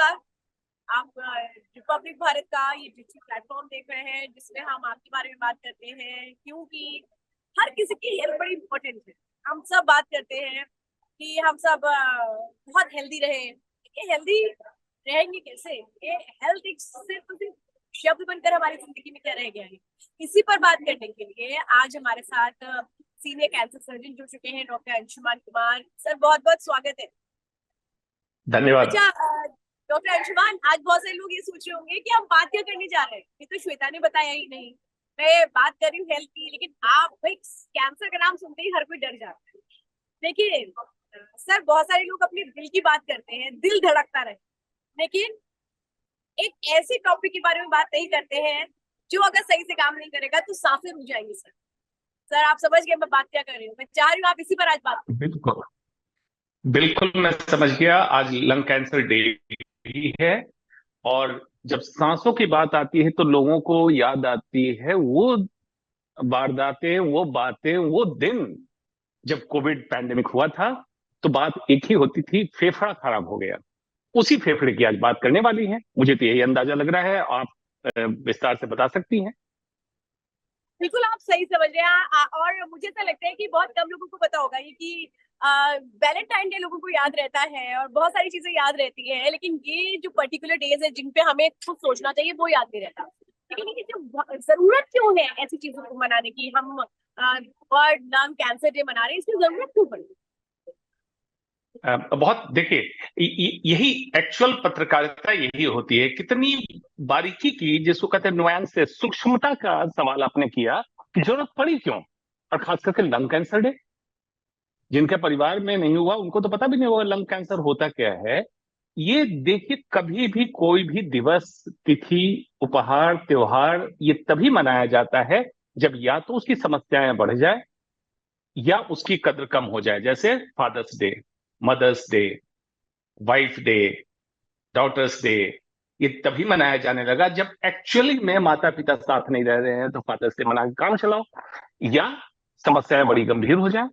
नमस्कार। आप रिपब्लिक भारत का ये डिजिटल प्लेटफॉर्म देख रहे हैं जिसमें हम आपके बारे में बात करते हैं, क्योंकि हर किसी की हेल्थ बड़ी इम्पोर्टेंट है। हम सब बात करते हैं कि हम सब बहुत हेल्दी रहे। ये हेल्दी रहेंगे कैसे? ये हेल्थ एक सिर्फ शब्द बनकर हमारी जिंदगी में क्या रह गया है? इसी पर बात करने के लिए आज हमारे साथ सीनियर कैंसर सर्जन जुड़ चुके हैं, डॉक्टर अंशुमान कुमार सर। बहुत बहुत स्वागत है। धन्यवाद। अच्छा डॉक्टर अंशुमान, आज बहुत सारे लोग ये सोच रहे होंगे कि हम बात क्या करने जा रहे हैं, ये तो श्वेता ने बताया ही नहीं। मैं बात कर रही हूँ हेल्थ की, लेकिन आप भाई कैंसर का नाम सुनते ही हर कोई डर जाता है। देखिए सर, बहुत सारे लोग अपने दिल की बात करते हैं, दिल धड़कता रहे, लेकिन एक ऐसे टॉपिक के बारे में बात नहीं करते हैं जो अगर सही से काम नहीं करेगा तो सांसें रुक जाएंगी। सर सर आप समझ गए मैं बात क्या कर रही हूँ? मैं चाह रही हूँ आप इसी पर आज बात करें। बिल्कुल बिल्कुल, मैं समझ गया। आज लंग कैंसर डे भी है, और जब सांसों की बात आती है तो लोगों को याद आती है वो वारदातें, वो बातें, वो दिन जब कोविड पैंडेमिक हुआ था। तो बात एक ही होती थी, फेफड़ा खराब हो गया। उसी फेफड़े की आज बात करने वाली है। मुझे तो यही अंदाजा लग रहा है। आप विस्तार से बता सकती हैं। बिल्कुल आप सही समझ रहे हैं। और मुझे ऐसा लगता है कि बहुत कम लोगों को पता होगा ये कि वैलेंटाइन डे लोगों को याद रहता है और बहुत सारी चीजें याद रहती है, लेकिन ये जो पर्टिकुलर डेज है जिन पे हमें खुद सोचना चाहिए वो याद नहीं रहता। लेकिन ये जो जरूरत क्यों है ऐसी चीजों को मनाने की, हम वर्ल्ड लंग कैंसर डे मना रहे हैं, इसकी जरूरत क्यों पड़ी? बहुत देखिए, यही एक्चुअल पत्रकारिता यही होती है। कितनी बारीकी की, जिसको कहते हैं नुआंस से, सूक्ष्मता का सवाल आपने किया कि जरूरत पड़ी क्यों। और खास करके लंग कैंसर डे, जिनके परिवार में नहीं हुआ उनको तो पता भी नहीं होगा लंग कैंसर होता क्या है। ये देखिए, कभी भी कोई भी दिवस, तिथि, उपहार, त्योहार ये तभी मनाया जाता है जब या तो उसकी समस्याएं बढ़ जाए या उसकी कद्र कम हो जाए। जैसे father's day, mother's day, wife day, daughter's day, ये तभी मनाया जाने लगा जब एक्चुअली में माता पिता साथ नहीं रह रहे हैं, तो फादर्स डे मना के काम चलाओ। या समस्याएं बड़ी गंभीर हो जाए,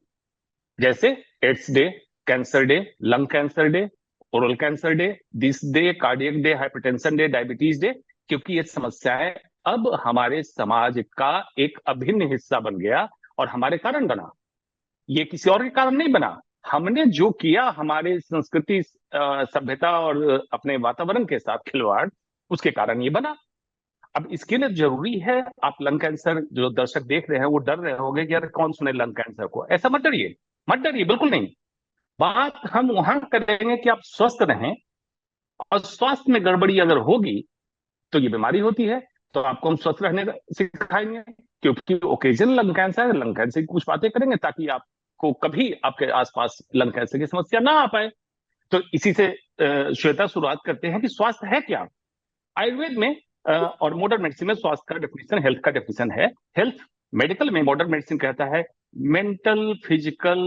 जैसे AIDS day, cancer day, lung cancer day, oral cancer day, this day, cardiac day, hypertension day, diabetes day. क्योंकि ये समस्याएं अब हमारे समाज का एक अभिन्न हिस्सा बन गया और हमारे कारण बना। ये किसी और के कारण नहीं बना। हमने जो किया, हमारे संस्कृति, सभ्यता और अपने वातावरण के साथ खिलवाड़, उसके कारण ये बना। अब इसके लिए जरूरी है, आप लंग कैंसर, जो दर्शक देख रहे हैं वो डर रहे होंगे कि यार कौन सुने लंग कैंसर को। ऐसा मत डरिए, मत डरिए, बिल्कुल नहीं। बात हम वहां करेंगे कि आप स्वस्थ रहें, और स्वास्थ्य में गड़बड़ी अगर होगी तो ये बीमारी होती है। तो आपको हम स्वस्थ रहने का सिखाएंगे, क्योंकि ओकेजन लंग कैंसर है। लंग कैंसर की कुछ बातें करेंगे ताकि आपको कभी आपके आसपास लंग कैंसर की समस्या ना आ पाए। तो इसी से श्वेता शुरुआत करते हैं कि स्वास्थ्य है क्या। आयुर्वेद में और मॉडर्न मेडिसिन में स्वास्थ्य का डेफिनेशन, हेल्थ का डेफिनेशन है। हेल्थ, मेडिकल में मॉडर्न मेडिसिन कहता है mental physical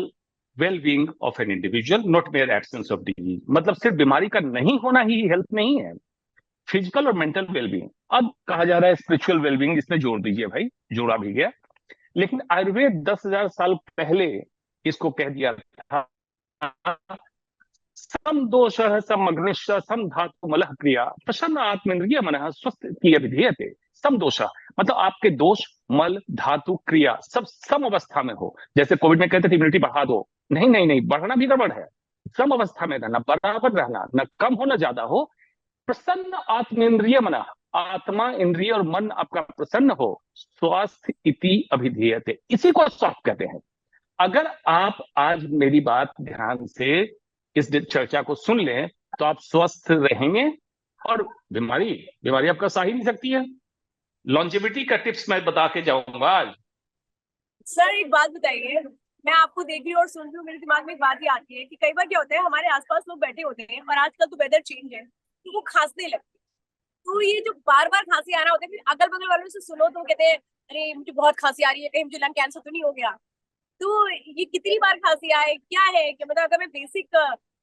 wellbeing of an individual, not mayor absence of disease. मतलब सिर्फ बीमारी का नहीं होना ही हेल्थ नहीं है, फिजिकल और मेंटल वेलबींग। अब कहा जा रहा है स्पिरिचुअल वेलबींग, इसमें जोड़ दीजिए भाई, जोड़ा भी गया। लेकिन आयुर्वेद 10,000 साल पहले इसको कह दिया था, सम दोष सम अग्निश सम धातु मलह क्रिया प्रसन्न आत्मेन्द्रिय मन स्वस्थ की विधेयते। सम दोष मतलब आपके दोष, मल, धातु, क्रिया सब सम अवस्था में हो। जैसे कोविड में कहते थे इम्यूनिटी बढ़ा दो, नहीं नहीं नहीं, बढ़ना भी गड़बड़ है। सम अवस्था में रहना, बराबर रहना, न कम हो न ज्यादा हो। प्रसन्न आत्मेन्द्रिय मन, आत्मा, इंद्रिय और मन आपका प्रसन्न हो। स्वास्थ्य इति अभिधीयते, इसी को स्वास्थ्य कहते हैं। अगर आप आज मेरी बात ध्यान से इस चर्चा को सुन लें तो आप स्वस्थ रहेंगे, और बीमारी बीमारी आपका सह ही नहीं सकती है। लॉन्जेविटी का टिप्स मैं बता के जाऊंगा आज। सर एक बात बताइए, मैं आपको देख रही हूँ और सुन रही हूँ, मेरे दिमाग में एक बात ही आती है कि कई बार क्या होता है, हमारे आसपास लोग बैठे होते हैं और आजकल तो वेदर चेंज है तो वो खांसने लगते हैं। तो ये जो बार बार खांसी आ रहा होता है, फिर अगल बगल वालों से सुनो तो कहते हैं अरे मुझे बहुत खांसी आ रही है, कहीं मुझे लंग कैंसर तो नहीं हो गया। तो ये कितनी बार खांसी आए, क्या है कि मतलब अगर मैं बेसिक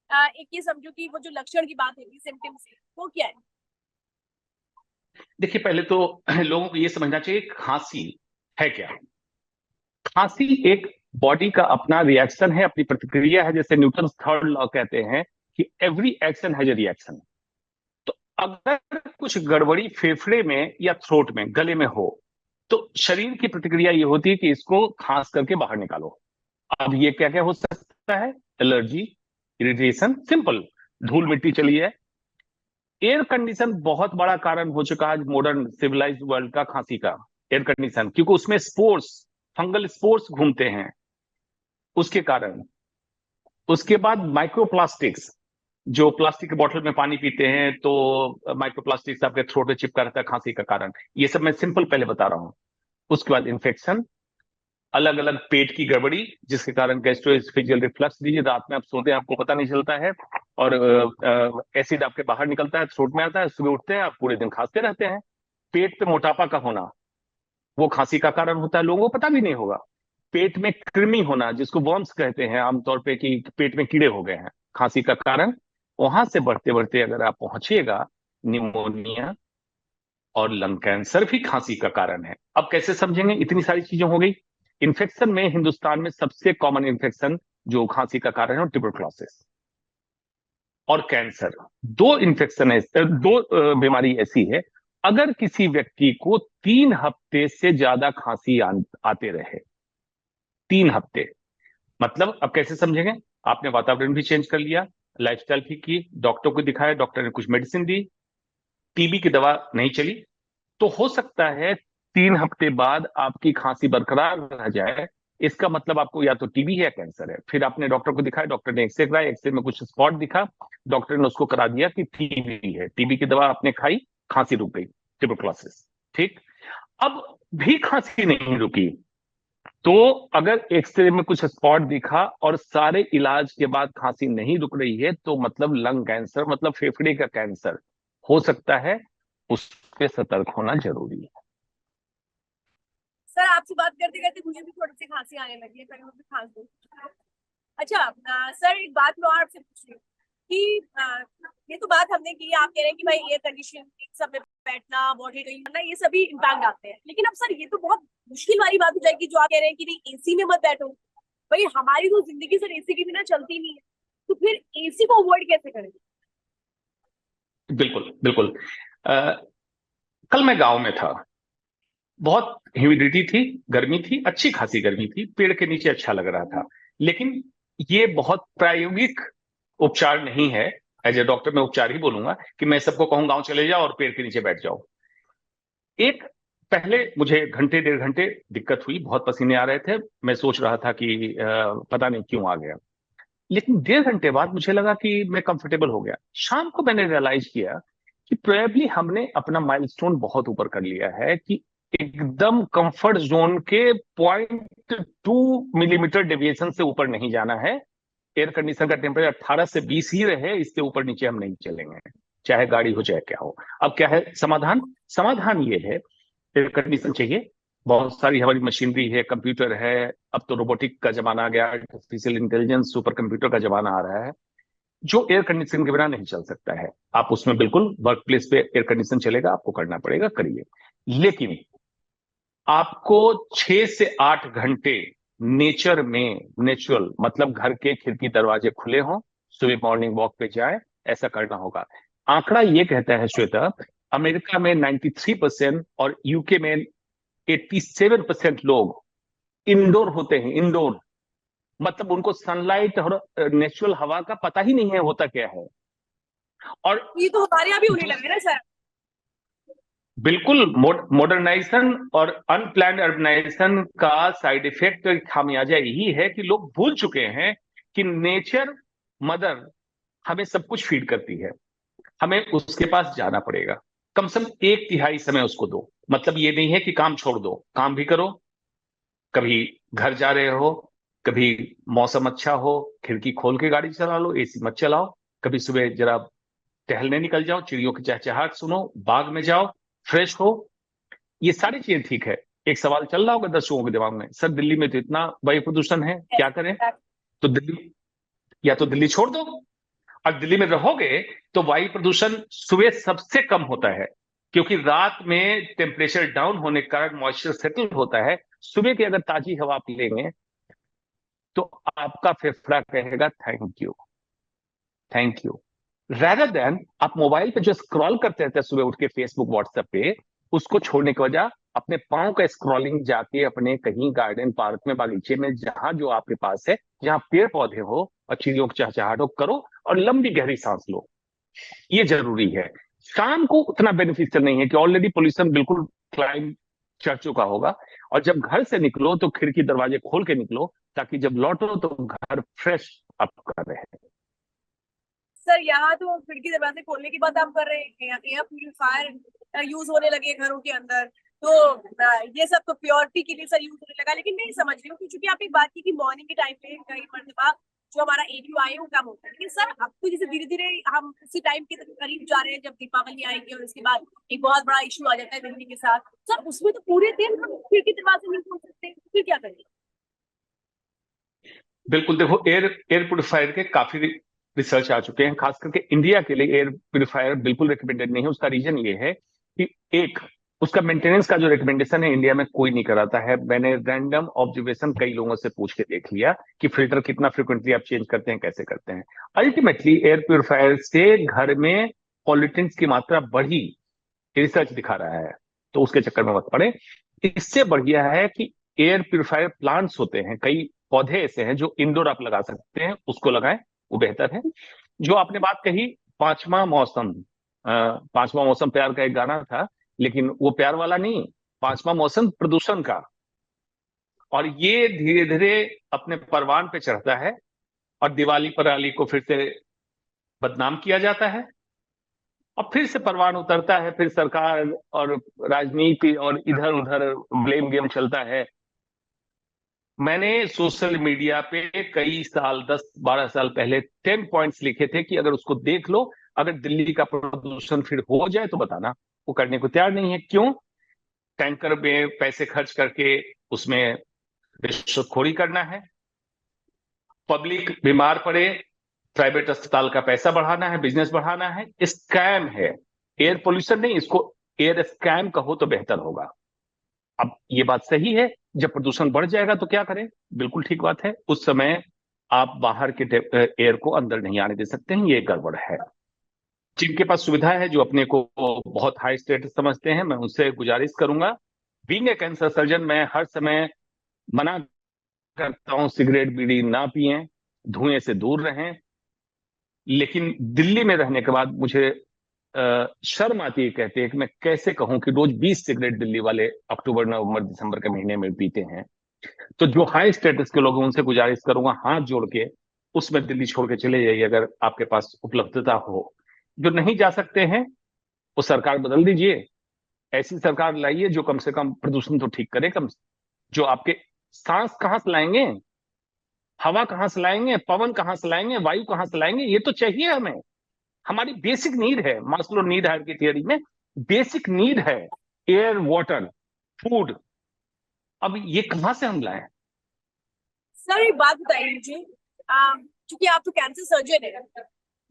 एक ये समझू कि वो जो लक्षण की बात होगी सिम्टम्स, वो क्या है? देखिए, पहले तो लोगों को यह समझना चाहिए खांसी है क्या। खांसी एक बॉडी का अपना रिएक्शन है, अपनी प्रतिक्रिया है। जैसे न्यूटन थर्ड लॉ कहते हैं कि every action has a reaction. अगर कुछ गड़बड़ी फेफड़े में या थ्रोट में, गले में हो, तो शरीर की प्रतिक्रिया ये होती है कि इसको खांस करके बाहर निकालो। अब ये क्या क्या हो सकता है? एलर्जी, इरिटेशन, सिंपल, धूल मिट्टी चली है। एयर कंडीशन बहुत बड़ा कारण हो चुका है आज मॉडर्न सिविलाइज्ड वर्ल्ड का, खांसी का। एयर कंडीशन, क्योंकि उसमें स्पोर्स, फंगल स्पोर्स घूमते हैं, उसके कारण। उसके बाद माइक्रोप्लास्टिक्स, जो प्लास्टिक के बोतल में पानी पीते हैं तो माइक्रोप्लास्टिक्स आपके थ्रोट में चिपका रहता है, खांसी का कारण। ये सब मैं सिंपल पहले बता रहा हूं। उसके बाद इन्फेक्शन, अलग अलग पेट की गड़बड़ी जिसके कारण गैस्ट्रोएसोफेजियल रिफ्लक्स दीजिए, रात में आप सोते हैं आपको पता नहीं चलता है, और एसिड आपके बाहर निकलता है, थ्रोट में आता है, सुबह उठते हैं आप पूरे दिन खांसते रहते हैं। पेट पे मोटापा का होना, वो खांसी का कारण होता है, लोगों को पता भी नहीं होगा। पेट में कृमि होना, जिसको वर्म्स कहते हैं आमतौर पे, कि पेट में कीड़े हो गए हैं, खांसी का कारण। वहां से बढ़ते बढ़ते अगर आप पहुंचिएगा, निमोनिया और लंग कैंसर भी खांसी का कारण है। अब कैसे समझेंगे? इतनी सारी चीजें हो गई। इन्फेक्शन में हिंदुस्तान में सबसे कॉमन इन्फेक्शन जो खांसी का कारण है, ट्यूबरक्लोसिस और कैंसर। दो इन्फेक्शन है, दो बीमारी ऐसी है, अगर किसी व्यक्ति को 3 हफ्ते से ज्यादा खांसी आते रहे, 3 हफ्ते, मतलब अब कैसे समझेंगे? आपने वातावरण भी चेंज कर लिया, लाइफस्टाइल ठीक की, डॉक्टर को दिखाया, डॉक्टर ने कुछ मेडिसिन दी, टीबी की दवा नहीं चली, तो हो सकता है 3 हफ्ते बाद आपकी खांसी बरकरार रह जाए। इसका मतलब आपको या तो टीबी है या कैंसर है। फिर आपने डॉक्टर को दिखाया, डॉक्टर ने एक्सरे कराया, एक्सरे में कुछ स्पॉट दिखा, डॉक्टर ने उसको करा दिया कि टीबी है, टीबी की दवा आपने खाई, खांसी रुक गई, ट्यूबरक्लोसिस। ठीक। अब भी खांसी नहीं रुकी, तो अगर एक्सरे में कुछ स्पॉट दिखा और सारे इलाज के बाद खांसी नहीं रुक रही है, तो मतलब लंग कैंसर, मतलब फेफड़े का कैंसर हो सकता है। उस पे सतर्क होना जरूरी है। सर आपसे बात करते करते मुझे भी थोड़ी सी खांसी आने लगी है, कहीं मुझे खांस दो। अच्छा सर एक बात मैं और आपसे पूछ रही हूँ कि ये तो बात हमने की, आप कह रहे हैं कि भाई एयर कंडीशन सब में बैठना, बॉडी कहीं करना, ये सभी इम्पैक्ट डालते हैं, लेकिन अब सर ये तो बहुत मुश्किल वाली बात हो जाएगी जो आप कह रहे हैं कि नहीं एसी में मत बैठो। भाई हमारी तो जिंदगी सर एसी के बिना चलती नहीं है, तो फिर एसी को अवॉइड कैसे करें? बिल्कुल बिल्कुल। आ, कल मैं गांव में था, बहुत ह्यूमिडिटी थी, गर्मी थी, अच्छी खासी गर्मी थी, पेड़ के नीचे अच्छा लग रहा था। लेकिन ये बहुत प्रायोगिक उपचार नहीं है। एज ए डॉक्टर मैं उपचार ही बोलूंगा, कि मैं सबको कहूँ गांव चले जाओ और पेड़ के नीचे बैठ जाओ। एक, पहले मुझे घंटे 1.5 घंटे दिक्कत हुई, बहुत पसीने आ रहे थे, मैं सोच रहा था कि पता नहीं क्यों आ गया। लेकिन 1.5 घंटे बाद मुझे लगा कि मैं कंफर्टेबल हो गया। शाम को मैंने रियलाइज किया कि प्रोबेबली हमने अपना माइलस्टोन बहुत ऊपर कर लिया है, कि एकदम कंफर्ट जोन के 0.2 मिलीमीटर डेविएशन से ऊपर नहीं जाना है। एयर कंडीशन का टेम्परेचर 18 से 20 ही रहे, इससे ऊपर नीचे हम नहीं चलेंगे, चाहे गाड़ी हो चाहे क्या हो। अब क्या है समाधान? समाधान ये है, एयर कंडीशन चाहिए, बहुत सारी हमारी मशीनरी है, कंप्यूटर है, अब तो रोबोटिक का जमाना आ गया, आर्टिफिशियल इंटेलिजेंस, सुपर कंप्यूटर का जमाना आ रहा है, जो एयर कंडीशन के बिना नहीं चल सकता है। आप उसमें बिल्कुल वर्क प्लेस पे एयर कंडीशन चलेगा, आपको करना पड़ेगा, करिए। लेकिन आपको 6 से 8 घंटे नेचर में, नेचुरल मतलब घर के खिड़की दरवाजे खुले हों, सुबह मॉर्निंग वॉक पे जाए, ऐसा करना होगा। आंकड़ा ये कहता है श्वेता, अमेरिका में 93% और यूके में 87% लोग इंडोर होते हैं, इंडोर, मतलब उनको सनलाइट और नेचुरल हवा का पता ही नहीं है होता क्या है। और ये तो हमारे यहाँ भी होने दूस- लगे ना सर। बिल्कुल, मॉडर्नाइजेशन और अनप्लान्ड अर्बनाइजेशन का साइड इफेक्ट, खामियाजा यही है कि लोग भूल चुके हैं कि नेचर मदर हमें सब कुछ फीड करती है, हमें उसके पास जाना पड़ेगा। कम से कम 1/3 समय उसको दो। मतलब ये नहीं है कि काम छोड़ दो, काम भी करो। कभी घर जा रहे हो, कभी मौसम अच्छा हो, खिड़की खोल के गाड़ी चला लो, एसी मत चलाओ। कभी सुबह जरा टहलने निकल जाओ, चिड़ियों की चहचहाट सुनो, बाग में जाओ, फ्रेश हो। ये सारी चीजें ठीक है। एक सवाल चल रहा होगा 10 लोगों के दिमाग में, सर दिल्ली में तो इतना वायु प्रदूषण है, क्या करें? तो दिल्ली, या तो दिल्ली छोड़ दो, और दिल्ली में रहोगे तो वायु प्रदूषण सुबह सबसे कम होता है, क्योंकि रात में टेम्परेचर डाउन होने के कारण मॉइस्चर सेटल होता है। सुबह की अगर ताजी हवा आप लेंगे तो आपका फेफड़ा कहेगा thank you, thank you. rather then आप मोबाइल पे जो स्क्रॉल करते रहते हैं सुबह उठ के फेसबुक व्हाट्सएप पे, उसको छोड़ने के वजह अपने पाँव का स्क्रॉलिंग जाके अपने कहीं गार्डन पार्क में बागीचे में जहां जो आपके पास है, जहां पेड़ पौधे हो और चिड़ियों की चहचहाट हो, करो और लंबी गहरी सांस लो। ये जरूरी है। शाम को उतना बेनिफिशियल नहीं है कि ऑलरेडी पोल्यूशन बिल्कुल क्लाइम चढ़ चुका होगा, और जब घर से निकलो तो खिड़की दरवाजे खोल के निकलो, ताकि जब लौटो तो घर फ्रेश आपका रहे। सर यहाँ तो खिड़की दरवाजे खोलने की बात आप कर रहे हैं, एयर प्यूरिफायर यूज होने लगे घरों के अंदर, तो ये सब तो प्योरिटी के लिए सर यूज होने लगा। लेकिन मैं ये समझ रही हूँ कि चूंकि आपने बात की कि मॉर्निंग के टाइम पे कई मरतबा जो हमारा AQI है वो कम होता है, लेकिन सर अब तो जैसे धीरे धीरे हम उसी टाइम के करीब जा रहे हैं जब दीपावली आएगी और उसके बाद एक बहुत बड़ा इशू आ जाता है दिल्ली के साथ। सर उसमें तो पूरे दिन हम खिड़की दरवाजे नहीं खोल सकते, फिर क्या करेंगे? बिल्कुल, देखो एयर एयर प्योरीफायर के काफी रिसर्च आ चुके हैं, खास करके इंडिया के लिए एयर प्योरीफायर बिल्कुल रिकमेंडेड नहीं है। उसका रीजन ये है कि एक, उसका मेंटेनेंस का जो रिकमेंडेशन है इंडिया में कोई नहीं कराता है। मैंने रैंडम ऑब्जर्वेशन कई लोगों से पूछ के देख लिया कि फिल्टर कितना फ्रिक्वेंटली आप चेंज करते हैं, कैसे करते हैं। अल्टीमेटली एयर प्योरीफायर से घर में पॉल्यूटेंट्स की मात्रा बढ़ी, रिसर्च दिखा रहा है, तो उसके चक्कर में मत पड़े। इससे बढ़िया है कि एयर प्योरीफायर प्लांट्स होते हैं, कई पौधे ऐसे हैं जो इंडोर आप लगा सकते हैं, उसको लगाएं, वो बेहतर है। जो आपने बात कही, पांचवा मौसम, पांचवा मौसम प्यार का एक गाना था, लेकिन वो प्यार वाला नहीं, पांचवा मौसम प्रदूषण का। और ये धीरे धीरे अपने परवान पे चढ़ता है, और दिवाली पर अली को फिर से बदनाम किया जाता है, और फिर से परवान उतरता है, फिर सरकार और राजनीति और इधर उधर ब्लेम गेम चलता है। मैंने सोशल मीडिया पे कई साल, 10-12 साल पहले 10 पॉइंट्स लिखे थे कि अगर उसको देख लो, अगर दिल्ली का प्रदूषण फिर हो जाए तो बताना। वो करने को तैयार नहीं है। क्यों? टैंकर में पैसे खर्च करके उसमें रिश्वतखोरी करना है, पब्लिक बीमार पड़े, प्राइवेट अस्पताल का पैसा बढ़ाना है, बिजनेस बढ़ाना है, स्कैम है। एयर पोल्यूशन नहीं, इसको एयर स्कैम कहो तो बेहतर होगा। अब ये बात सही है, जब प्रदूषण बढ़ जाएगा तो क्या करें? बिल्कुल ठीक बात है, उस समय आप बाहर के एयर को अंदर नहीं आने दे सकते हैं, ये गड़बड़ है। जिनके पास सुविधा है, जो अपने को बहुत हाई स्टेटस समझते हैं, मैं उनसे गुजारिश करूंगा, बीइंग ए कैंसर सर्जन मैं हर समय मना करता हूं सिगरेट बीड़ी ना पिएं, धुएं से दूर रहें। लेकिन दिल्ली में रहने के बाद मुझे शर्म आती है कहते हैं कि मैं कैसे कहूं कि रोज 20 सिगरेट दिल्ली वाले अक्टूबर नवंबर दिसंबर के महीने में पीते हैं। तो जो हाई स्टेटस के लोग हैं उनसे गुजारिश करूंगा हाथ जोड़ के, उसमें दिल्ली छोड़ के चले जाइए अगर आपके पास उपलब्धता हो। जो नहीं जा सकते हैं, वो सरकार बदल दीजिए, ऐसी सरकार लाइए जो कम से कम प्रदूषण तो ठीक करे। कम जो आपके सांस कहां से लाएंगे, हवा कहां से लाएंगे, पवन कहां से लाएंगे, वायु कहां से लाएंगे, ये तो चाहिए हमें। हमारी बेसिक नीड है, मास्लो नीड हायरार्की थियरी में बेसिक नीड है एयर, वाटर, फूड। अब ये कहां से हम लाएं? सर एक बात बताइए मुझे, क्योंकि आप तो कैंसर सर्जन है,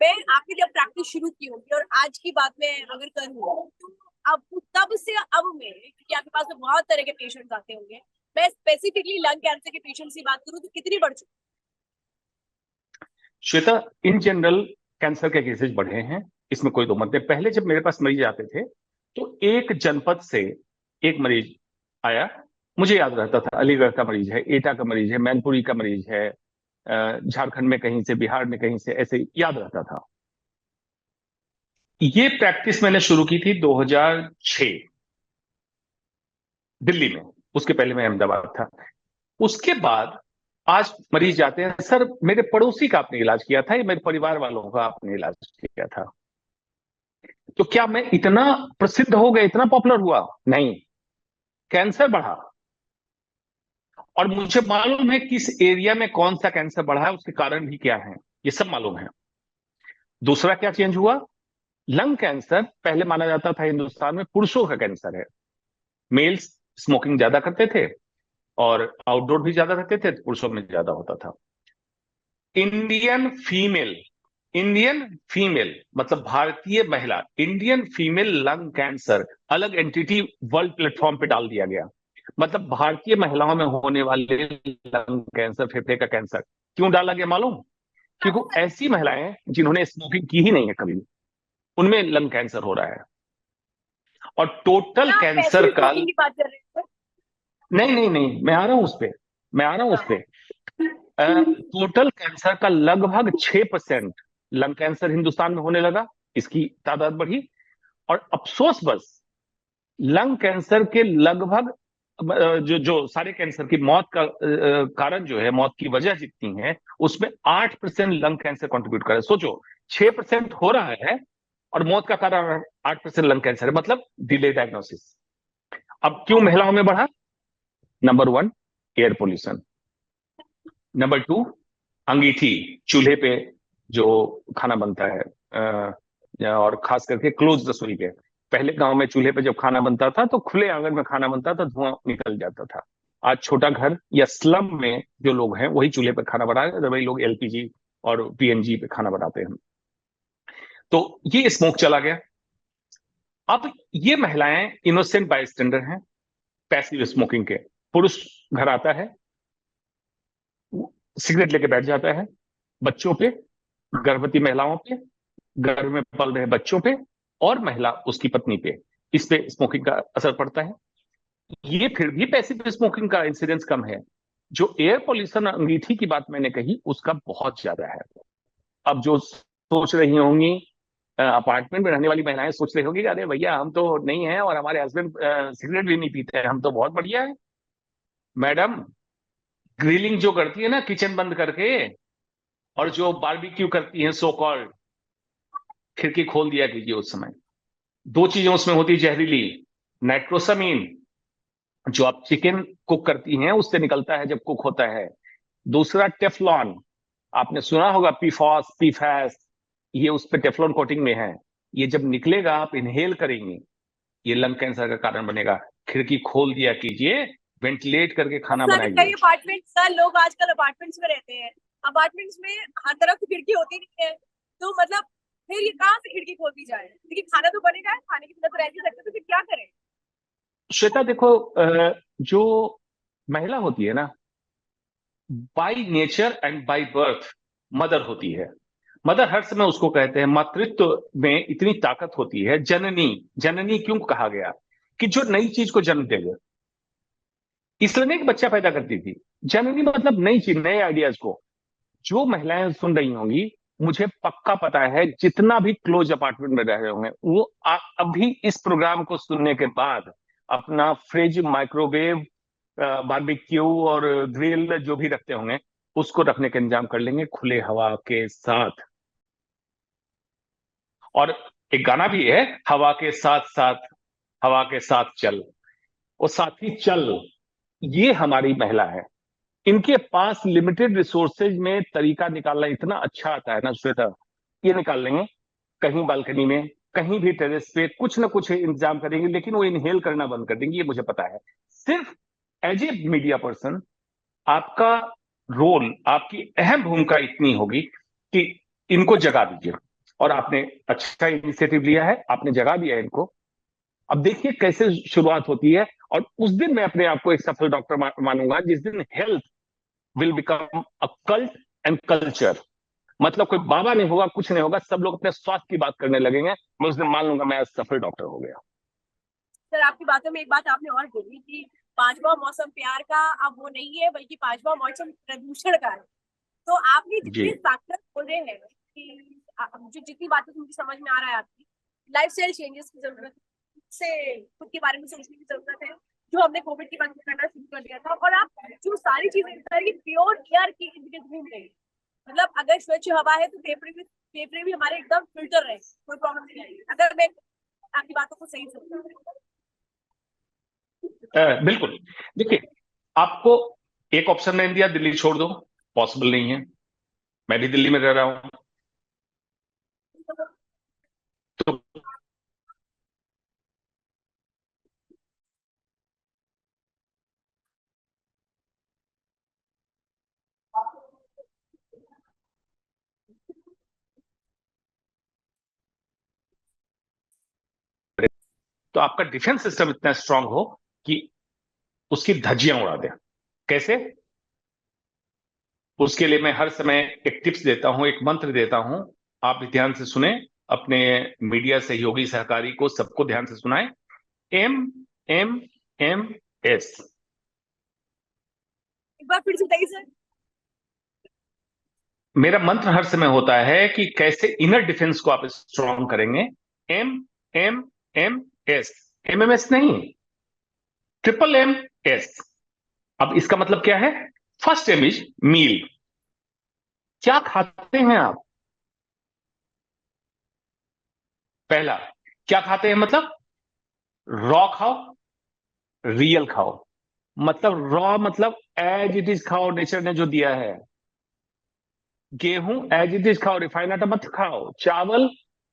मैं आपने जब प्रैक्टिस शुरू की होगी और आज की बात में अगर करूँ तो अब तब से अब में, क्योंकि आपके पास तो बहुत तरह के पेशेंट्स आते होंगे, मैं स्पेसिफिकली लंग कैंसर के पेशेंट्स की बात करूँ तो कितनी बढ़ चुकी? श्वेता, इन जनरल कैंसर के केसेस बढ़े हैं, इसमें कोई दो मत नहीं। पहले जब मेरे पास मरीज आते थे तो एक जनपद से एक मरीज आया, मुझे याद रहता था अलीगढ़ का मरीज है, एटा का मरीज है, मैनपुरी का मरीज है, झारखंड में कहीं से, बिहार में कहीं से, ऐसे याद रहता था। ये प्रैक्टिस मैंने शुरू की थी 2006 दिल्ली में, उसके पहले मैं अहमदाबाद था। उसके बाद आज मरीज जाते हैं, सर मेरे पड़ोसी का आपने इलाज किया था, या मेरे परिवार वालों का आपने इलाज किया था। तो क्या मैं इतना प्रसिद्ध हो गया, इतना पॉपुलर हुआ? नहीं, कैंसर बढ़ा। और मुझे मालूम है किस एरिया में कौन सा कैंसर बढ़ा है, उसके कारण भी क्या है, ये सब मालूम है। दूसरा क्या चेंज हुआ? लंग कैंसर पहले माना जाता था हिंदुस्तान में पुरुषों का कैंसर है। मेल्स स्मोकिंग ज्यादा करते थे और आउटडोर भी ज्यादा रहते थे, तो पुरुषों में ज्यादा होता था। इंडियन फीमेल, इंडियन फीमेल मतलब भारतीय महिला, इंडियन फीमेल लंग कैंसर अलग एंटिटी वर्ल्ड प्लेटफॉर्म पे डाल दिया गया। मतलब भारतीय महिलाओं में होने वाले लंग कैंसर, फेफड़े का कैंसर क्यों डाला गया मालूम? क्योंकि ऐसी महिलाएं जिन्होंने स्मोकिंग की ही नहीं है कभी, उनमें लंग कैंसर हो रहा है। और टोटल क्या आप कैंसर पैसिव का, स्मोकिंग की बात कर रहे हैं? नहीं नहीं नहीं, मैं आ रहा हूं उस पे, मैं आ रहा हूं उस पे। टोटल कैंसर का लगभग 6% लंग कैंसर हिंदुस्तान में होने लगा, इसकी तादाद बढ़ी। और अफसोस बस, लंग कैंसर के लगभग जो जो सारे कैंसर की मौत का कारण जो है, मौत की वजह जितनी है, उसमें 8% लंग कैंसर कंट्रीब्यूट कर रहा है। सोचो, 6% हो रहा है और मौत का कारण 8% लंग कैंसर है, मतलब डिले डायग्नोसिस। अब क्यों महिलाओं में बढ़ा? Number 1, air pollution. नंबर 2, अंगीठी, चूल्हे पे जो खाना बनता है, और खास करके क्लोज रसोई पे। पहले गांव में चूल्हे पे जब खाना बनता था तो खुले आंगन में खाना बनता था, धुआं निकल जाता था। आज छोटा घर या स्लम में जो लोग हैं वही चूल्हे पे खाना बना रहे हैं, वही लोग एलपीजी और पीएनजी पे खाना बनाते हैं। तो ये स्मोक चला गया। अब ये महिलाएं इनोसेंट बायस्टैंडर हैं पैसिव स्मोकिंग के। पुरुष घर आता है, सिगरेट लेके बैठ जाता है, बच्चों पे, गर्भवती महिलाओं पे, गर्भ में पल रहे बच्चों पे, और महिला उसकी पत्नी पे, इस पे स्मोकिंग का असर पड़ता है। ये फिर भी पैसिव स्मोकिंग का इंसिडेंस कम है। जो एयर पॉल्यूशन अंगीठी की बात मैंने कही, उसका बहुत ज्यादा है। अब जो सोच रही होंगी, अपार्टमेंट में रहने वाली महिलाएं सोच रही होंगी, अरे भैया हम तो नहीं है और हमारे हस्बैंड सिगरेट भी नहीं पीते हैं, हम तो बहुत बढ़िया है। मैडम, ग्रिलिंग जो करती है ना किचन बंद करके, और जो बारबेक्यू करती है सो कॉल्ड, खिड़की खोल दिया कीजिए उस समय। दो चीजें उसमें होती है जहरीली। नाइट्रोसामीन, जो आप चिकन कुक करती हैं उससे निकलता है जब कुक होता है। दूसरा टेफलॉन, आपने सुना होगा पीफॉस, पीफैस, ये उस पे टेफलॉन कोटिंग में है। ये जब निकलेगा, आप इनहेल करेंगे, ये लंग कैंसर का कारण बनेगा। खिड़की खोल दिया कीजिए, वेंटिलेट करके बहुत खाना सारे बनाइए। कई अपार्टमेंट्स, सर लोग आजकल अपार्टमेंट्स में रहते हैं, अपार्टमेंट्स में हर तरफ की खिड़की होती नहीं है, तो मतलब फिर ये कहाँ से खिड़की खोलती जाए? क्योंकि खाना तो बनेगा, खाने की बिना तो रह नहीं सकते, तो फिर क्या करें? श्वेता देखो, जो महिला होती है ना, by nature and by birth mother होती है। मदर हर समय उसको कहते हैं, मातृत्व में इतनी ताकत होती है। जननी, जननी क्यों कहा गया? कि जो नई चीज को जन्म देगा, इसलिए नहीं कि बच्चा पैदा करती थी। जननी मतलब नई चीज, नए आइडियाज को। जो महिलाएं सुन रही होंगी, मुझे पक्का पता है जितना भी क्लोज अपार्टमेंट में रह रहे होंगे, वो अभी इस प्रोग्राम को सुनने के बाद अपना फ्रिज, माइक्रोवेव, बारबेक्यू और ग्रिल जो भी रखते होंगे, उसको रखने का इंतजाम कर लेंगे खुले हवा के साथ। और एक गाना भी है, हवा के साथ साथ, हवा के साथ चल, वो साथी चल। ये हमारी महिला है। इनके पास लिमिटेड रिसोर्सेज में तरीका निकालना इतना अच्छा आता है ना श्वेता, ये निकाल लेंगे। कहीं बालकनी में, कहीं भी टेरेस पे कुछ ना कुछ इंतजाम करेंगे, लेकिन वो इनहेल करना बंद कर देंगे, ये मुझे पता है। सिर्फ एज ए मीडिया पर्सन, आपका रोल, आपकी अहम भूमिका इतनी होगी कि इनको जगा दीजिए। और आपने अच्छा इनिशिएटिव लिया है, आपने जगा दिया है इनको। अब देखिए कैसे शुरुआत होती है। और उस दिन मैं अपने आप को एक सफल डॉक्टर मानूंगा जिस दिन health will become a cult and culture. मतलब कोई बाबा नहीं होगा, कुछ नहीं होगा, सब लोग अपने स्वास्थ्य की बात करने लगेंगे। मैं उस दिन मान लूंगा मैं आज सफल डॉक्टर हो गया। सर आपकी बातों में एक बात आपने और बोली कि पांचवा मौसम प्यार का अब वो नहीं है, बल्कि पांचवा मौसम प्रदूषण का है। तो आपने जी। जितने फैक्टर बोले हैं कि मुझे जितनी बातें मुझे समझ में आ रहा है, आपकी लाइफस्टाइल चेंजेस की जरूरत से, खुद के बारे में सोचने की जरूरत है, जो हमने कोविड के बाद करना शुरू कर दिया था, और आप जो सारी चीजें प्योर एयर की घूम रही, मतलब अगर स्वच्छ हवा है तो फेफड़े भी हमारे एकदम फिल्टर रहे, कोई प्रॉब्लम नहीं आएगी, अगर मैं आपकी बातों को सही समझूं। बिल्कुल। देखिए, आपको एक ऑप्शन नहीं दिया, दिल्ली छोड़ दो, पॉसिबल नहीं है। मैं भी दिल्ली में रह रहा हूं। तो तो आपका डिफेंस सिस्टम इतना स्ट्रांग हो कि उसकी धज्जियां उड़ा दे। कैसे? उसके लिए मैं हर समय एक टिप्स देता हूं, एक मंत्र देता हूं। आप भी ध्यान से सुने, अपने मीडिया सहयोगी सहकारी को सबको ध्यान से सुनाएं। MMMS। एक बार फिर से बताइए सर। मेरा मंत्र हर समय होता है कि कैसे इनर डिफेंस को आप स्ट्रॉन्ग करेंगे। MMMS। MMS नहीं, MMS। अब इसका मतलब क्या है? फर्स्ट एम इज मील। क्या खाते हैं आप? पहला, क्या खाते हैं मतलब रॉ खाओ, रियल खाओ। मतलब रॉ मतलब एज इट इज खाओ, नेचर ने जो दिया है। गेहूं एज इट इज खाओ, रिफाइंड आटा मत खाओ। चावल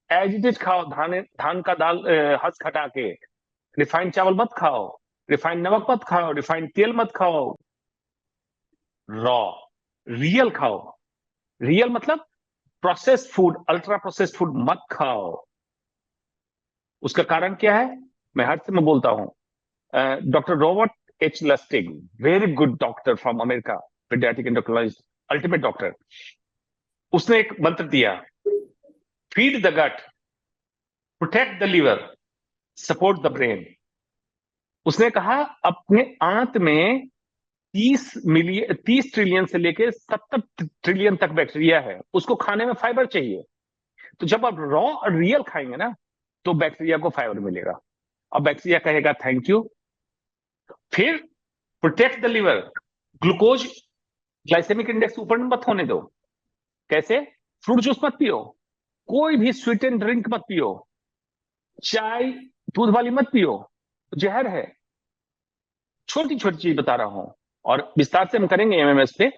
एज इट इज खाओ, धान धान का दाल हंस खटा के। रिफाइंड चावल मत खाओ, रिफाइंड नमक मत खाओ, रिफाइंड तेल मत खाओ। रॉ, रियल खाओ। रियल मतलब processed food, ultra processed food मत खाओ। उसका कारण क्या है? मैं हर समय बोलता हूं। Doctor Robert H Lustig, very good doctor from America, paediatric endocrinologist, ultimate doctor. उसने एक मंत्र दिया, feed the gut, protect the liver, support the brain. उसने कहा अपने आंत में 30 ट्रिलियन से लेकर 70 ट्रिलियन तक बैक्टीरिया है, उसको खाने में फाइबर चाहिए। तो जब आप रॉ और रियल खाएंगे ना, तो बैक्टीरिया को फाइबर मिलेगा। अब बैक्टीरिया कहेगा थैंक यू। फिर protect the liver, glucose glycaemic index ऊपर मत होने दो। कैसे? फ्रूट जूस मत पियो, कोई भी स्वीट एंड ड्रिंक मत पियो, चाय दूध वाली मत पियो, जहर है। छोटी छोटी चीज बता रहा हूं, और विस्तार से हम करेंगे एमएमएस पे।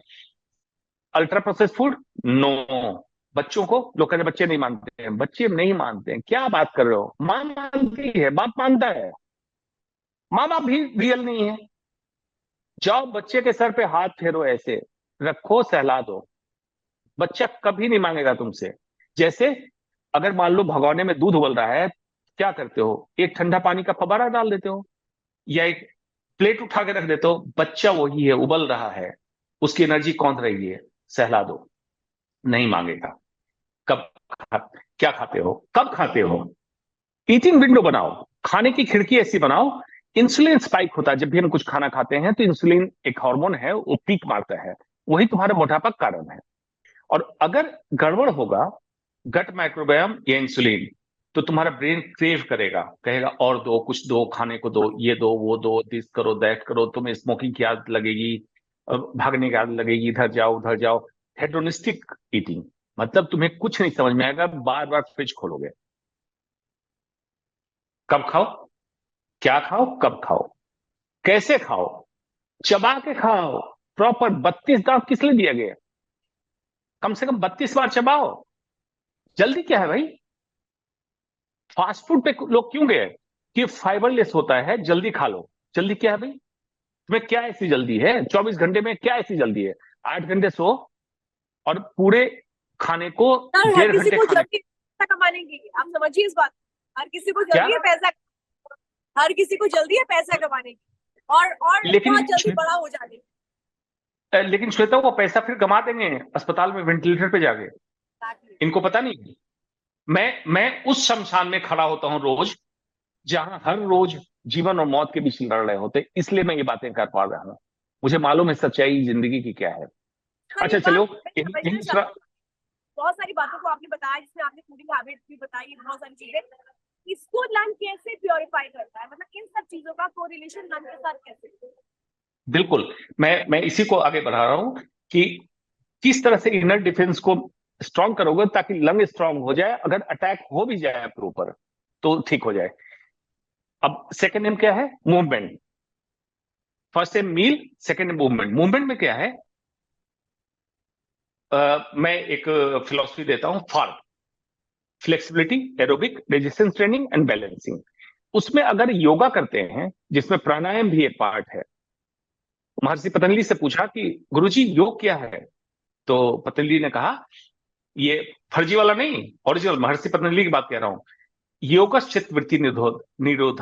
Ultra process food no. बच्चों को लोग कहते हैं बच्चे नहीं मानते हैं, बच्चे नहीं मानते हैं, क्या बात कर रहे हो? मां मानती है, बाप मानता है, माँ बाप भी रियल नहीं है। जाओ बच्चे के सर पे हाथ फेरो, ऐसे रखो, सहला दो, बच्चा कभी नहीं मांगेगा तुमसे। जैसे अगर मान लो भगोने में दूध उबल रहा है, क्या करते हो? एक ठंडा पानी का फव्वारा डाल देते हो, या एक प्लेट उठा के रख देते हो। बच्चा वही है, उबल रहा है, उसकी एनर्जी कौन रही है, सहला दो, नहीं मांगेगा। कब खा, क्या खाते हो, कब खाते हो? ईटिंग विंडो बनाओ, खाने की खिड़की ऐसी बनाओ। इंसुलिन स्पाइक होता है जब भी हम कुछ खाना खाते हैं, तो इंसुलिन एक हार्मोन है, वो पीक मारता है, वही तुम्हारा मोटापा का कारण है। और अगर गड़बड़ होगा गट माइक्रोबायोम या इंसुलिन, तो तुम्हारा ब्रेन क्रेव करेगा, कहेगा और दो, कुछ दो, खाने को दो, ये दो, वो दो, दिस करो, दैट करो, तुम्हें स्मोकिंग की आदत लगेगी, भागने की आदत लगेगी, इधर जाओ उधर जाओ। हेडोनिस्टिक ईटिंग मतलब तुम्हें कुछ नहीं समझ में आएगा, बार बार फ्रिज खोलोगे। कब खाओ, क्या खाओ, कब खाओ, कैसे खाओ? चबा के खाओ, प्रॉपर। 32 दांत किस लिए दिया गया? कम से कम 32 बार चबाओ। जल्दी क्या है भाई? फास्ट फूड पे लोग क्यों गए? कि फाइबरलेस होता है, जल्दी खा लो। जल्दी क्या है भाई? तुम्हें क्या ऐसी जल्दी है? 24 घंटे में क्या ऐसी जल्दी है? 8 घंटे सो, और पूरे खाने को सर हर डेढ़ किसी घंटे को खाने। जल्दी है पैसा कमाने की, आप समझिए इस बात। हर किसी को क्या? जल्दी है पैसा, हर किसी को जल्दी है पैसा कमाने की, और लेकिन बहुत जल्दी बड़ा हो जाने की। लेकिन श्वेता, वो पैसा फिर कमा देंगे अस्पताल में वेंटिलेटर पे जाके। Exactly. इनको पता नहीं। मैं उस शमशान में खड़ा होता हूं रोज, जहां हर रोज जीवन और मौत के बीच लड़ रहे होते, इसलिए मैं ये बातें कर पा रहा हूं। मुझे मालूम है सच्चाई जिंदगी की क्या है। सर अच्छा एक बात चलो, मैं यही समझना यही चाहती हूँ, बहुत सारी बातों को आपने बताया, जिसमें आपने फूडिंग हैबिट भी बताई, बहुत सारी चीजें। इसको लंग कैसे प्योरीफाई करता है, मतलब इन सब चीजों का कोरिलेशन लंग के साथ कैसे? बिल्कुल। मैं इसी को आगे बढ़ा रहा हूं कि किस तरह से इनर डिफेंस को स्ट्रांग करोगे ताकि लंग स्ट्रांग हो जाए, अगर अटैक हो भी जाए आपके ऊपर तो ठीक हो जाए। अब सेकेंड एम क्या है? मूवमेंट। फर्स्ट एम मील, सेकेंड एम मूवमेंट। मूवमेंट में क्या है? मैं एक फिलॉसफी देता हूं, for flexibility, aerobic, resistance training and balancing. उसमें अगर योगा करते हैं, जिसमें प्राणायाम भी एक पार्ट है। महर्षि पतंजलि से पूछा कि गुरुजी योग क्या है? तो पतंजलि ने कहा, ये फर्जी वाला नहीं, ओरिजिनल महर्षि पतंजलि की बात कह रहा हूं। योग चित्त वृत्ति निरोध,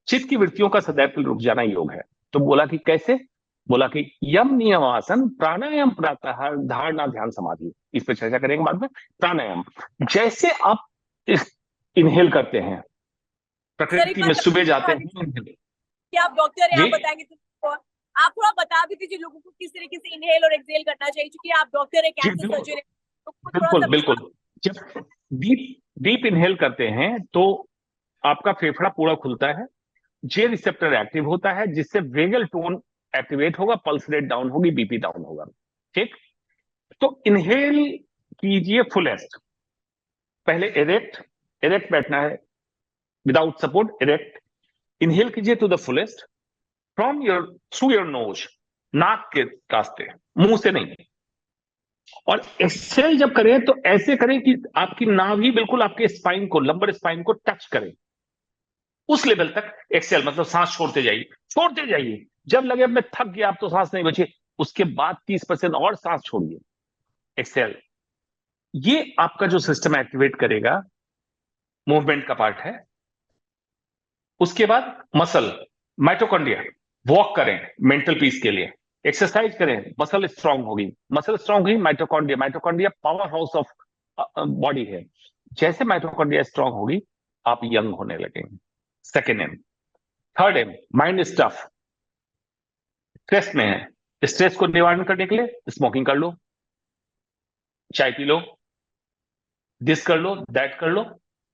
चित्त की वृत्तियों का सदैव रुक जाना योग है। तो बोला कि कैसे? बोला कि यम नियम आसन प्राणायाम प्रातः धारणा ध्यान समाधि, इस पर चर्चा करेंगे बाद में। प्राणायाम, जैसे आप इस इनहेल करते हैं, सर एक प्रकृति बार में सुबह जाते बता हैं, कि आप डॉक्टर हैं, जी आप बताएंगे तो आप थोड़ा बता भी दीजिए लोगों को किस तरीके से इनहेल और एक्सहेल करना चाहिए, क्योंकि आप डॉक्टर है, जी कैंसर बिल्कुल, सर्जन है, तो थोड़ा सा बिल्कुल विश्वास। बिल्कुल। जब डीप डीप इनहेल करते हैं तो आपका फेफड़ा पूरा खुलता है, जे रिसेप्टर एक्टिव होता है, जिससे वेगल टोन एक्टिवेट होगा, पल्स रेट डाउन होगी, बीपी डाउन होगा। ठीक, तो इनहेल कीजिए फुलेस्ट, पहले इरेक्ट, इरेक्ट बैठना है, विदाउट सपोर्ट इरेक्ट, इनहेल कीजिए to the fullest from your through your nose, नाक के रास्ते, मुंह से नहीं। और एक्सहेल जब करें तो ऐसे करें कि आपकी नाभि बिल्कुल आपके स्पाइन को, लंबर स्पाइन को टच करे, उस लेवल तक एक्सहेल, मतलब सांस छोड़ते जाइए, छोड़ते जाइए, जब लगे अब मैं थक गया, आप तो सांस नहीं बची, उसके बाद 30% और सांस छोड़िए, एक्सहेल। ये आपका जो सिस्टम एक्टिवेट करेगा, मूवमेंट का पार्ट है। उसके बाद मसल, माइटोकॉन्ड्रिया, वॉक करें मेंटल पीस के लिए, एक्सरसाइज करें, मसल स्ट्रांग होगी, मसल स्ट्रांग हुई, mitochondria, mitochondria powerhouse of body है, जैसे माइटोकॉन्ड्रिया स्ट्रांग होगी आप यंग होने लगेंगे। Second M. Third M, mind stuff, stress में है, स्ट्रेस को निवारण करने के लिए स्मोकिंग कर लो, चाय पी लो, दिस कर लो, दैट कर लो,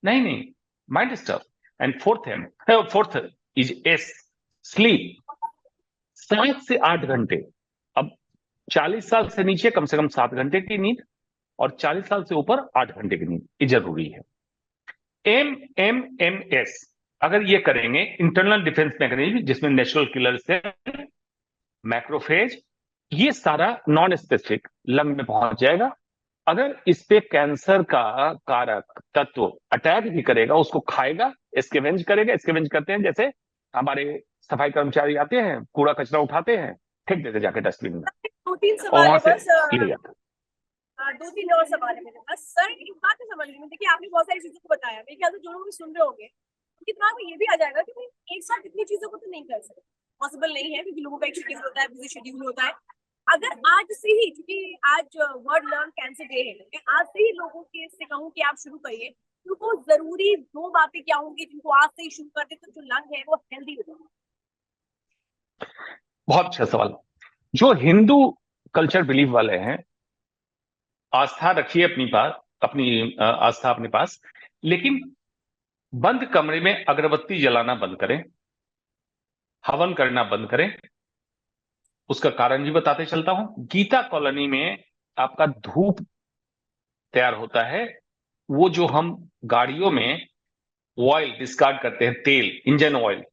नहीं नहीं, mind stuff. And fourth M, fourth is S, sleep, 7 से 8 घंटे। अब 40 साल से नीचे कम से कम 7 घंटे की नींद, और 40 साल से ऊपर 8 घंटे की नींद, ये जरूरी है। एम एम एम एस, अगर ये करेंगे, इंटरनल डिफेंस मैकेनिज्म, जिसमें नेचुरल किलर से मैक्रोफेज, ये सारा नॉन स्पेसिफिक लंग में पहुंच जाएगा। अगर इस पे कैंसर का कारक तत्व अटैक भी करेगा, उसको खाएगा, स्कैवेंज करेगा, स्कैवेंज करते हैं जैसे हमारे सफाई कर्मचारी आते हैं, कूड़ा कचरा उठाते हैं, फेंक देते जाके डस्टबिन में, दो तीन और सवाल वहां है से बस, ले जाते हैं। दो तीन और सवाल है मेरे पास। सर एक बात नहीं समझ रही मैं, देखिए आपने बहुत सारी चीजों को बताया, मेरे ख्याल से जो लोग भी सुन रहे होंगे उनके दिमाग में ये भी आ जाएगा कि भाई एक साथ इतनी चीजों को तो नहीं कर सकते, पॉसिबल नहीं है, क्योंकि लोगों का एक शेड्यूल होता है, बिजी शेड्यूल होता है। अगर आज से ही, क्योंकि आज वर्ल्ड लंग कैंसर डे है, मैं आज से ही लोगों के से कहूँ कि आप शुरू करिए, तो वो जरूरी दो बातें क्या होंगी जिनको आज से ही शुरू करते तो जो लंग है वो हेल्दी हो जाएगा। बहुत अच्छा सवाल। जो हिंदू कल्चर बिलीव वाले हैं, आस्था रखिए अपनी पास, अपनी आस्था अपने पास, लेकिन बंद कमरे में अगरबत्ती जलाना बंद करें, हवन करना बंद करें। उसका कारण भी बताते चलता हूं। गीता कॉलोनी में आपका धूप तैयार होता है, वो जो हम गाड़ियों में ऑयल डिस्कार्ड करते हैं, तेल, इंजन ऑयल,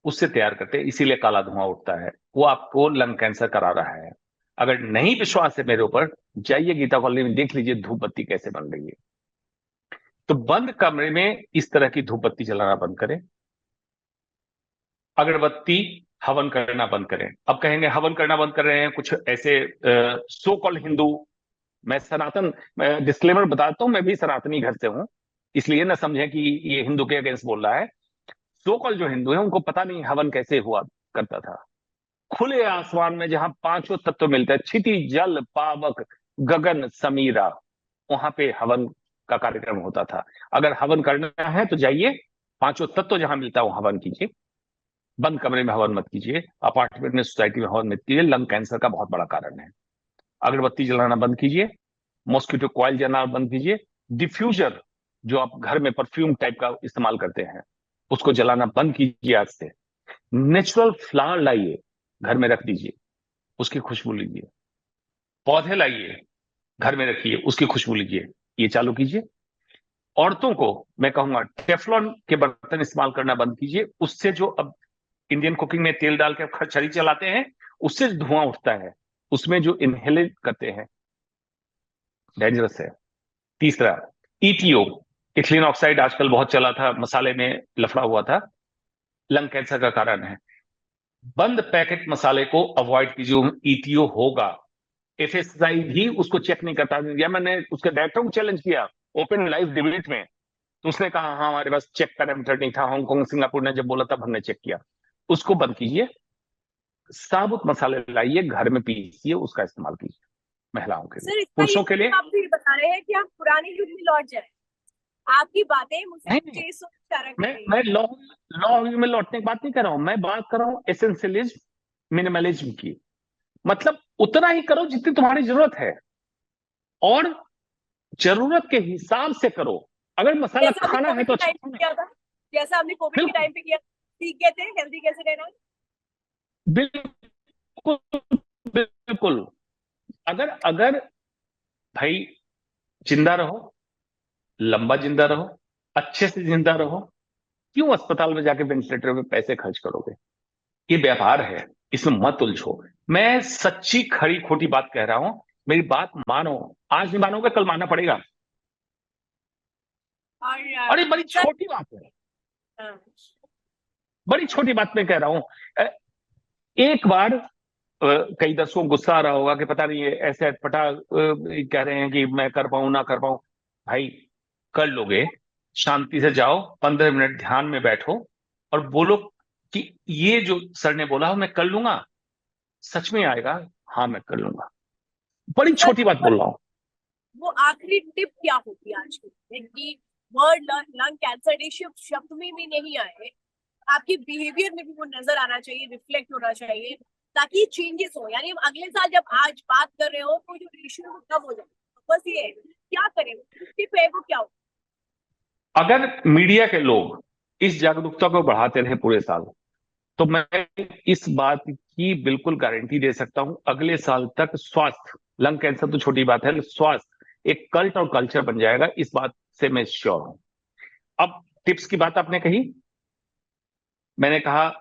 उससे तैयार करते हैं, इसीलिए काला धुआं उठता है, वो आपको लंग कैंसर करा रहा है। अगर नहीं विश्वास है मेरे ऊपर, जाइए गीता कॉलोनी में, देख लीजिए धूप बत्ती कैसे बन रही है। तो बंद कमरे में इस तरह की धूप बत्ती जलाना बंद करें, अगरबत्ती, हवन करना बंद करें। अब कहेंगे हवन करना बंद कर रहे हैं कुछ ऐसे सो कॉल्ड हिंदू, मैं सनातन, मैं डिस्क्लेमर बताता हूं, मैं भी सनातनी घर से हूं, इसलिए ना समझें कि ये हिंदू के अगेंस्ट बोल रहा है। सो कॉल्ड जो हिंदू है उनको पता नहीं हवन कैसे हुआ करता था। खुले आसमान में जहां पांचों तत्व मिलते हैं, क्षिति, जल, पावक, गगन, समीरा, वहां पे हवन का कार्यक्रम होता था। अगर हवन करना है तो जाइए, पांचों तत्व जहां मिलता है वहां हवन कीजिए, बंद कमरे में हवन मत कीजिए, अपार्टमेंट में, सोसाइटी में हवन मत कीजिए, लंग कैंसर का बहुत बड़ा कारण है। अगरबत्ती जलाना बंद कीजिए, मॉस्किटो कॉइल जलाना बंद कीजिए, डिफ्यूजर जो आप घर में परफ्यूम टाइप का इस्तेमाल करते हैं उसको जलाना बंद कीजिए आज से। नेचुरल फ्लावर लाइए, घर में रख दीजिए, उसकी खुशबू लीजिए। पौधे लाइए, घर में रखिए, उसकी खुशबू लीजिए, ये चालू कीजिए। औरतों को मैं कहूंगा टेफ्लॉन के बर्तन इस्तेमाल करना बंद कीजिए, उससे जो अब इंडियन कुकिंग में तेल डाल के खरचड़ी चलाते हैं, उससे धुआं उठता है, उसमें जो इनहेल करते हैं डेंजरस है। तीसरा, ईटीओ, इथिलीन ऑक्साइड आजकल बहुत चला था, मसाले में लफड़ा हुआ था, लंग कैंसर का कारण है। बंद पैकेट मसाले को अवॉइड कीजिए, ईटीओ होगा। एफएसआई भी उसको चेक नहीं करता, या मैंने उसके डायरेक्टर को चैलेंज किया ओपन लाइव डिबेट में, तो उसने कहा हाँ हमारे पास चेक पैरामीटर नहीं था, हांगकांग सिंगापुर ने जब बोला तब हमने चेक किया। उसको बंद कीजिए। साबुत मसाले लाइए, घर में पीसिए, उसका इस्तेमाल कीजिए महिलाओं के लिए। सर इसका पुरुषों के लिए आप भी बता रहे हैं कि हम पुराने युग में लौट जाए। आपकी बातें नहीं, मुझे इस सोच इशारा कर मैं रही मैं लॉ लॉ में लौटने की बात नहीं कर रहा हूं, मैं बात कर रहा हूं एसेंशियलिज्म मिनिमलिज्म की। मतलब उतना ही करो जितनी तुम्हारी जरूरत है, और जरूरत के हिसाब से करो। अगर मसाला जैसा हमने खाना है कोविड तो के अच्छा टाइम पे खाना है। किया था, जैसा हमने कोविड के बिल्कुल टाइम पे किया, सीख गए थे हेल्दी कैसे रहना है। बिल्कुल बिल्कुल। अगर अगर भाई, जिंदा रहो, लंबा जिंदा रहो, अच्छे से जिंदा रहो, क्यों अस्पताल में जाके वेंटिलेटर पे पैसे खर्च करोगे? ये व्यापार है, इसमें मत उलझो। मैं सच्ची खरी खोटी बात कह रहा हूं, मेरी बात मानो। आज नहीं मानोगे, कल मानना पड़ेगा। और और ये बड़ी सर छोटी बात है, हाँ, बड़ी छोटी बात मैं कह रहा हूं। एक बार कई दर्शकों को गुस्सा आ रहा होगा कि पता नहीं ये ऐसे अटपटा कह रहे हैं कि मैं कर पाऊं ना कर पाऊं। भाई, कर लोगे। शांति से जाओ, 15 मिनट ध्यान में बैठो और बोलो कि ये जो सर ने बोला मैं कर लूंगा, सच में आएगा। हाँ, मैं कर लूंगा। बड़ी सर छोटी बात बोल रहा हूं। वो आखिरी टिप क्या होती है आज की कि वर्ल्ड लंग कैंसर डे शब्द में भी नहीं आए, आपकी बिहेवियर में भी वो नजर आना चाहिए, रिफ्लेक्ट होना चाहिए, ताकि चेंजेस हो। यानी हम अगले साल जब आज बात कर रहे हो तो जो रेशियो वो कम हो जाए। तो बस ये है, क्या करें, टिप है वो क्या हो। अगर मीडिया के लोग इस जागरूकता को बढ़ाते रहे पूरे साल, तो मैं इस बात की बिल्कुल गारंटी दे सकता हूं, अगले साल तक स्वास्थ्य, लंग कैंसर तो छोटी बात है, स्वास्थ्य एक कल्ट और कल्चर बन जाएगा। इस बात से मैं श्योर हूं। अब टिप्स की बात आपने कही, मैंने कहा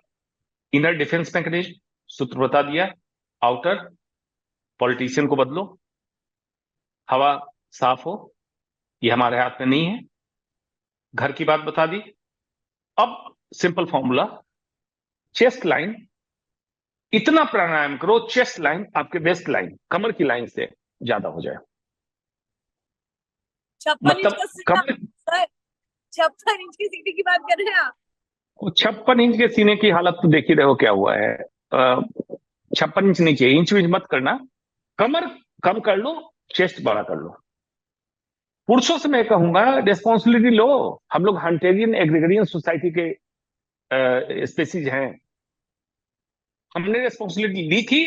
इनर डिफेंस मैकेनिज्म, सूत्र बता दिया। आउटर, पॉलिटिशियन को बदलो, हवा साफ हो, ये हमारे हाथ में नहीं है। घर की बात बता दी। अब सिंपल फॉर्मूला, चेस्ट लाइन, इतना प्राणायाम करो चेस्ट लाइन आपके वेस्ट लाइन, कमर की लाइन से ज्यादा हो जाए। 56 इंच मतलब का सीना। कमर, सर 56 इंच की सीढ़ी की बात कर रहे हैं आप। 56 इंच के सीने की हालत तो देख ही रहे हो क्या हुआ है। 56 इंच नीचे, इंच विंच मत करना। कमर कम कर लो, चेस्ट बड़ा कर लो। पुरुषों से मैं कहूंगा रिस्पॉन्सिबिलिटी लो। हम लोग हंटेरियन एग्रीगेरियन सोसाइटी के स्पेसीज हैं। हमने रिस्पॉन्सिबिलिटी ली थी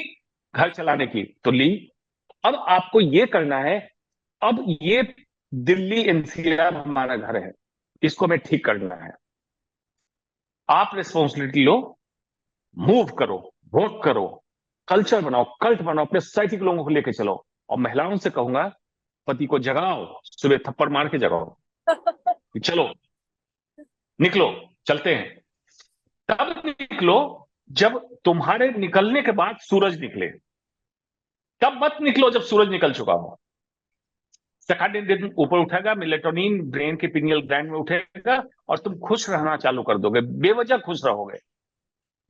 घर चलाने की तो ली। अब आपको ये करना है। अब ये दिल्ली एनसीआर हमारा घर है, इसको हमें ठीक करना है। आप रिस्पॉन्सिबिलिटी लो, मूव करो, वोट करो, कल्चर बनाओ, कल्ट बनाओ, अपने सोसाइटी के लोगों को लेकर चलो। और महिलाओं से कहूंगा, पति को जगाओ, सुबह थप्पड़ मार के जगाओ कि चलो निकलो, चलते हैं। तब निकलो जब तुम्हारे निकलने के बाद सूरज निकले। तब मत निकलो जब सूरज निकल चुका हो। सेकंड दिन ऊपर उठेगा, मेलेटोनिन ब्रेन के पिनियल ग्लैंड में उठेगा और तुम खुश रहना चालू कर दोगे, बेवजह खुश रहोगे।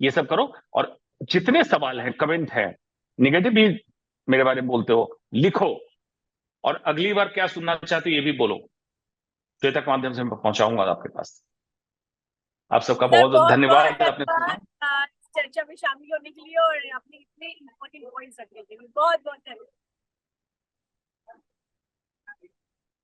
ये सब करो। और जितने सवाल हैं, कमेंट है, निगेटिव भी मेरे बारे में बोलते हो, लिखो। और अगली बार क्या सुनना चाहते हो ये भी बोलो, श्वेता के माध्यम से मैं पहुंचाऊंगा आपके पास। आप सबका सर बहुत बहुत बहुत बहुत धन्यवाद आपने धन्यवाद सुना। इस चर्चा में शामिल होने के लिए और अपने इतने इम्पोर्टेंट पॉइंट्स रखने के लिए बहुत बहुत धन्यवाद।